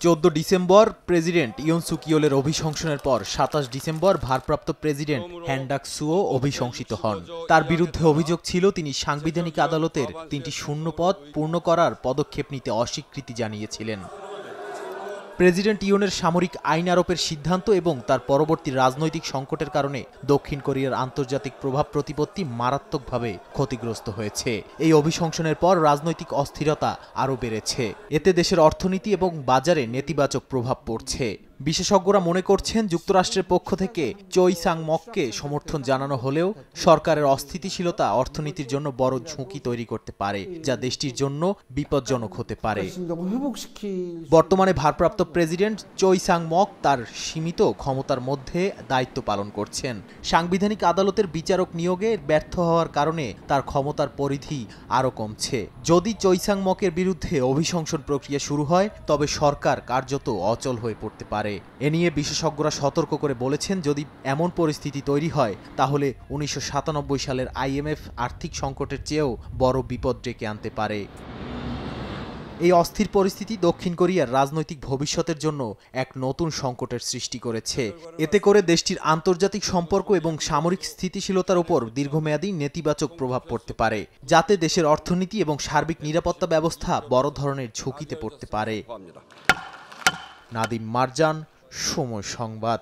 14 December president ইয়ন সুক ইয়োলের অভিশংসনের পর 27 December ভারপ্রাপ্ত president হ্যান ডাক-সুও অভিশংসিত হন। তার বিরুদ্ধে অভিযোগ ছিল তিনি সাংবিধানিক আদালতের 3টি শূন্য পদ পূর্ণ করার পদক্ষেপ নিতে অস্বীকৃতি জানিয়েছিলেন। প্রেসিডেন্ট ইয়নের সামরিক আইন আরোপের সিদ্ধান্ত এবং তার পরবর্তী রাজনৈতিক সংকটের কারণে দক্ষিণ কোরিয়ার আন্তর্জাতিক প্রভাব প্রতিপত্তি মারাত্মকভাবে ক্ষতিগ্রস্ত হয়েছে। এই অভিশংসনের পর রাজনৈতিক অস্থিরতা আরও বেড়েছে। এতে দেশের অর্থনীতি এবং বাজারে নেতিবাচক প্রভাব পড়ছে। বিশেষজ্ঞরা মনে করছেন যুক্তরাষ্ট্রের পক্ষ থেকে চোই সাং-মককে সমর্থন জানানো হলেও সরকারের অস্থিতিশীলতা অর্থনীতির জন্য বড় ঝুঁকি তৈরি করতে পারে, যা দেশটির জন্য বিপজ্জনক হতে পারে। বর্তমানে ভারপ্রাপ্ত প্রেসিডেন্ট চোই সাং-মক তার সীমিত ক্ষমতার মধ্যে দায়িত্ব পালন করছেন। সাংবিধানিক আদালতের বিচারক নিয়োগে ব্যর্থ হওয়ার কারণে তার ক্ষমতার পরিধি আরও কমছে। যদি চোই সাং-মকের বিরুদ্ধে অভিশংসন প্রক্রিয়া শুরু হয় তবে সরকার কার্যত অচল হয়ে পড়তে পারে। এ নিয়ে বিশেষজ্ঞরা সতর্ক করে বলেছেন, যদি এমন পরিস্থিতি তৈরি হয় তাহলে 1997 সালের IMF আর্থিক সংকটের চেয়েও বড় বিপদ ডেকে আনতে পারে। এই অস্থির পরিস্থিতি দক্ষিণ কোরিয়ার রাজনৈতিক ভবিষ্যতের জন্য এক নতুন সংকটের সৃষ্টি করেছে। এতে করে দেশটির আন্তর্জাতিক সম্পর্ক এবং সামরিক স্থিতিশীলতার উপর দীর্ঘমেয়াদী নেতিবাচক প্রভাব পড়তে পারে, যাতে দেশের অর্থনীতি এবং সার্বিক নিরাপত্তা ব্যবস্থা বড় ধরনের ঝুঁকিতে পড়তে পারে। নাদিম মারজান, সময় সংবাদ।